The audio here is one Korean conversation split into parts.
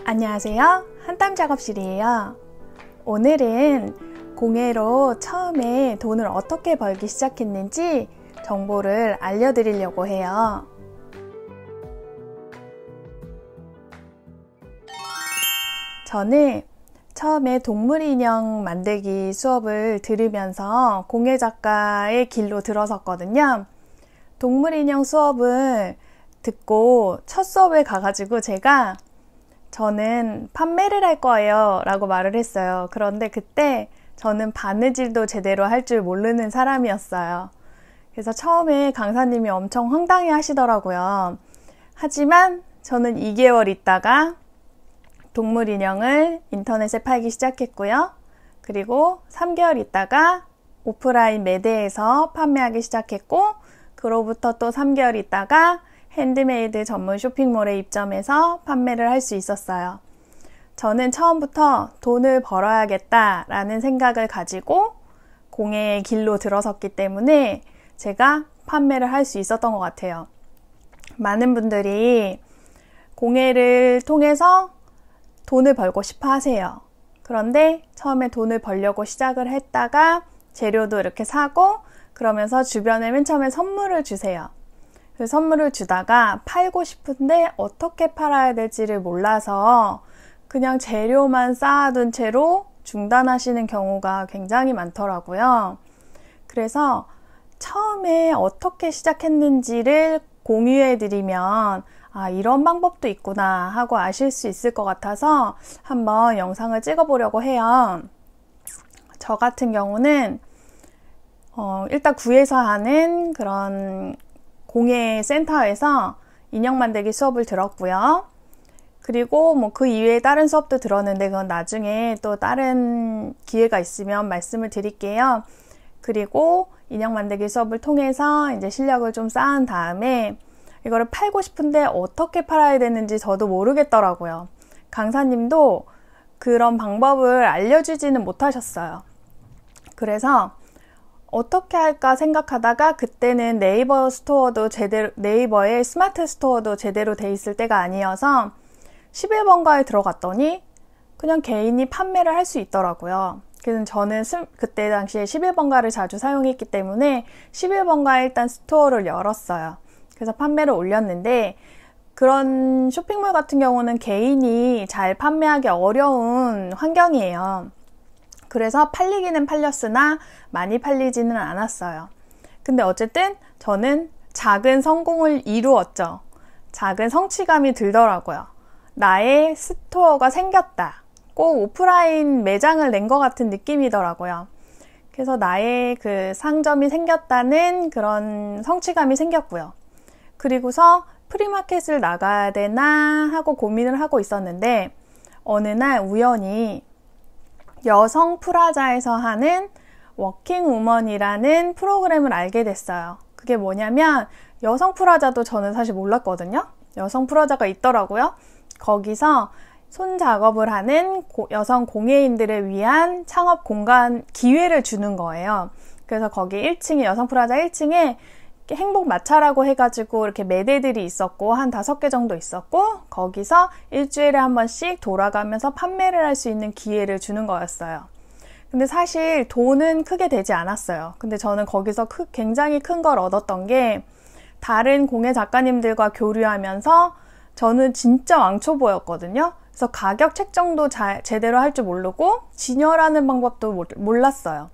안녕하세요. 한땀 작업실이에요. 오늘은 공예로 처음에 돈을 어떻게 벌기 시작했는지 정보를 알려드리려고 해요. 저는 처음에 동물 인형 만들기 수업을 들으면서 공예 작가의 길로 들어섰거든요. 동물 인형 수업을 듣고 첫 수업에 가가지고 저는 판매를 할 거예요 라고 말을 했어요. 그런데 그때 저는 바느질도 제대로 할 줄 모르는 사람이었어요. 그래서 처음에 강사님이 엄청 황당해 하시더라고요. 하지만 저는 2개월 있다가 동물 인형을 인터넷에 팔기 시작했고요. 그리고 3개월 있다가 오프라인 매대에서 판매하기 시작했고, 그로부터 또 3개월 있다가 핸드메이드 전문 쇼핑몰에 입점해서 판매를 할 수 있었어요. 저는 처음부터 돈을 벌어야겠다라는 생각을 가지고 공예의 길로 들어섰기 때문에 제가 판매를 할 수 있었던 것 같아요. 많은 분들이 공예를 통해서 돈을 벌고 싶어 하세요. 그런데 처음에 돈을 벌려고 시작을 했다가 재료도 이렇게 사고 그러면서 주변에 맨 처음에 선물을 주세요. 그 선물을 주다가 팔고 싶은데 어떻게 팔아야 될지를 몰라서 그냥 재료만 쌓아둔 채로 중단하시는 경우가 굉장히 많더라고요. 그래서 처음에 어떻게 시작했는지를 공유해드리면 이런 방법도 있구나 하고 아실 수 있을 것 같아서 한번 영상을 찍어보려고 해요. 저 같은 경우는 일단 구에서 하는 그런 공예 센터에서 인형 만들기 수업을 들었고요. 그리고 그 이외에 다른 수업도 들었는데 그건 나중에 또 다른 기회가 있으면 말씀을 드릴게요. 그리고 인형 만들기 수업을 통해서 이제 실력을 좀 쌓은 다음에 이거를 팔고 싶은데 어떻게 팔아야 되는지 저도 모르겠더라고요. 강사님도 그런 방법을 알려주지는 못하셨어요. 그래서 어떻게 할까 생각하다가 그때는 네이버 스토어도 네이버의 스마트 스토어도 제대로 돼 있을 때가 아니어서 11번가에 들어갔더니 그냥 개인이 판매를 할 수 있더라고요. 그래서 저는 그때 당시에 11번가를 자주 사용했기 때문에 11번가에 일단 스토어를 열었어요. 그래서 판매를 올렸는데 그런 쇼핑몰 같은 경우는 개인이 잘 판매하기 어려운 환경이에요. 그래서 팔리기는 팔렸으나 많이 팔리지는 않았어요. 근데 어쨌든 저는 작은 성공을 이루었죠. 작은 성취감이 들더라고요. 나의 스토어가 생겼다. 꼭 오프라인 매장을 낸 것 같은 느낌이더라고요. 그래서 나의 그 상점이 생겼다는 그런 성취감이 생겼고요. 그리고서 프리마켓을 나가야 되나 하고 고민을 하고 있었는데 어느 날 우연히 여성 프라자에서 하는 워킹우먼이라는 프로그램을 알게 됐어요. 그게 뭐냐면 여성 프라자도 저는 사실 몰랐거든요. 여성 프라자가 있더라고요. 거기서 손 작업을 하는 여성 공예인들을 위한 창업 공간 기회를 주는 거예요. 그래서 거기 1층에 여성 프라자 1층에 행복 마차라고 해가지고 이렇게 매대들이 있었고 한 5개 정도 있었고 거기서 일주일에 한 번씩 돌아가면서 판매를 할 수 있는 기회를 주는 거였어요. 근데 사실 돈은 크게 되지 않았어요. 근데 저는 거기서 굉장히 큰 걸 얻었던 게 다른 공예 작가님들과 교류하면서 저는 진짜 왕초보였거든요. 그래서 가격 책정도 제대로 할 줄 모르고 진열하는 방법도 몰랐어요.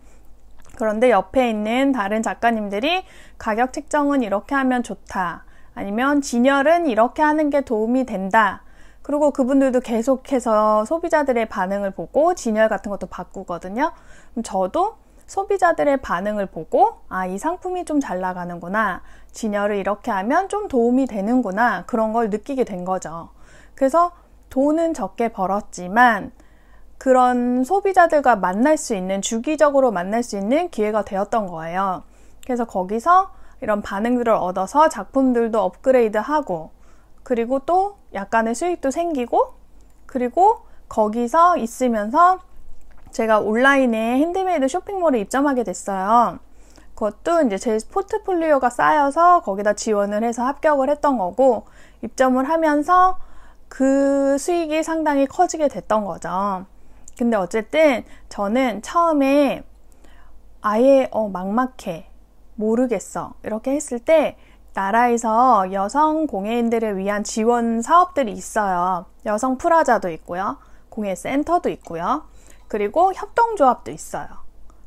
그런데 옆에 있는 다른 작가님들이 가격 책정은 이렇게 하면 좋다. 아니면 진열은 이렇게 하는 게 도움이 된다. 그리고 그분들도 계속해서 소비자들의 반응을 보고 진열 같은 것도 바꾸거든요. 그럼 저도 소비자들의 반응을 보고 이 상품이 좀 잘 나가는구나. 진열을 이렇게 하면 좀 도움이 되는구나. 그런 걸 느끼게 된 거죠. 그래서 돈은 적게 벌었지만 그런 소비자들과 주기적으로 만날 수 있는 기회가 되었던 거예요. 그래서 거기서 이런 반응들을 얻어서 작품들도 업그레이드하고 그리고 또 약간의 수익도 생기고 그리고 거기서 있으면서 제가 온라인에 핸드메이드 쇼핑몰에 입점하게 됐어요. 그것도 이제 제 포트폴리오가 쌓여서 거기다 지원을 해서 합격을 했던 거고 입점을 하면서 그 수익이 상당히 커지게 됐던 거죠. 근데 어쨌든 저는 처음에 아예 막막해, 모르겠어 이렇게 했을 때 나라에서 여성 공예인들을 위한 지원 사업들이 있어요. 여성 프라자도 있고요. 공예센터도 있고요. 그리고 협동조합도 있어요.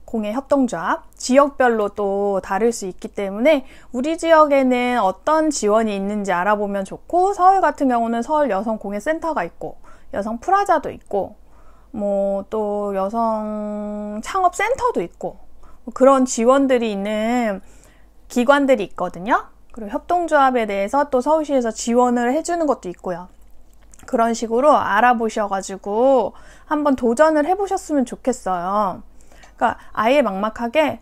공예협동조합. 지역별로 또 다를 수 있기 때문에 우리 지역에는 어떤 지원이 있는지 알아보면 좋고, 서울 같은 경우는 서울 여성공예센터가 있고 여성 프라자도 있고 뭐 또 여성 창업센터도 있고 그런 지원들이 있는 기관들이 있거든요. 그리고 협동조합에 대해서 또 서울시에서 지원을 해주는 것도 있고요. 그런 식으로 알아보셔가지고 한번 도전을 해보셨으면 좋겠어요. 그러니까 아예 막막하게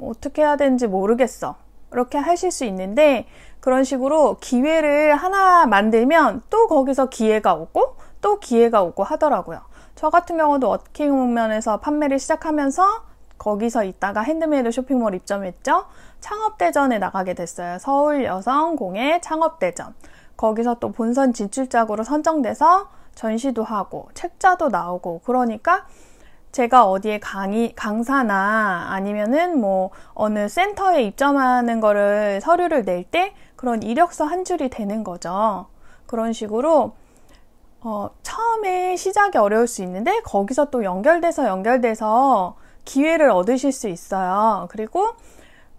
어떻게 해야 되는지 모르겠어 이렇게 하실 수 있는데, 그런 식으로 기회를 하나 만들면 또 거기서 기회가 오고 또 기회가 오고 하더라고요. 저 같은 경우도 워킹우먼에서 판매를 시작하면서 거기서 있다가 핸드메이드 쇼핑몰 입점했죠. 창업대전에 나가게 됐어요. 서울 여성공예 창업대전. 거기서 또 본선 진출작으로 선정돼서 전시도 하고 책자도 나오고, 그러니까 제가 어디에 강사나 아니면은 뭐 어느 센터에 입점하는 거를 서류를 낼 때 그런 이력서 한 줄이 되는 거죠. 그런 식으로 처음에 시작이 어려울 수 있는데 거기서 또 연결돼서 기회를 얻으실 수 있어요. 그리고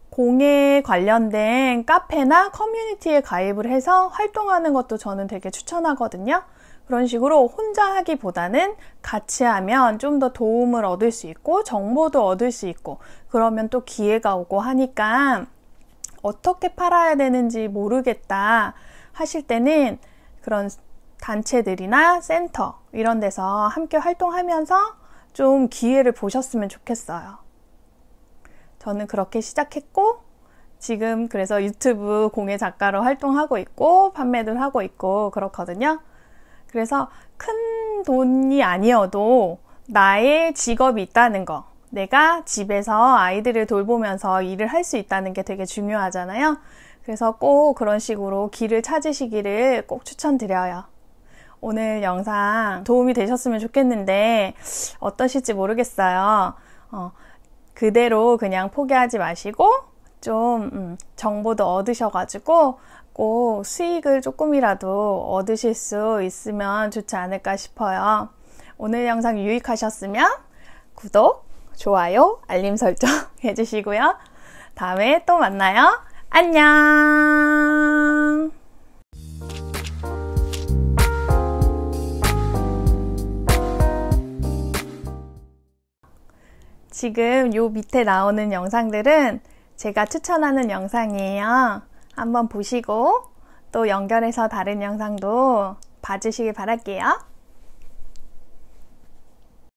공예 관련된 카페나 커뮤니티에 가입을 해서 활동하는 것도 저는 되게 추천하거든요. 그런 식으로 혼자 하기보다는 같이 하면 좀 더 도움을 얻을 수 있고 정보도 얻을 수 있고, 그러면 또 기회가 오고 하니까 어떻게 팔아야 되는지 모르겠다 하실 때는 그런 단체들이나 센터 이런 데서 함께 활동하면서 좀 기회를 보셨으면 좋겠어요. 저는 그렇게 시작했고 지금 그래서 유튜브 공예 작가로 활동하고 있고 판매도 하고 있고 그렇거든요. 그래서 큰 돈이 아니어도 나의 직업이 있다는 거, 내가 집에서 아이들을 돌보면서 일을 할 수 있다는 게 되게 중요하잖아요. 그래서 꼭 그런 식으로 길을 찾으시기를 꼭 추천드려요. 오늘 영상 도움이 되셨으면 좋겠는데 어떠실지 모르겠어요. 그대로 그냥 포기하지 마시고 좀 정보도 얻으셔가지고 꼭 수익을 조금이라도 얻으실 수 있으면 좋지 않을까 싶어요. 오늘 영상 유익하셨으면 구독, 좋아요, 알림 설정 해주시고요. 다음에 또 만나요. 안녕. 지금 요 밑에 나오는 영상들은 제가 추천하는 영상이에요. 한번 보시고 또 연결해서 다른 영상도 봐주시길 바랄게요.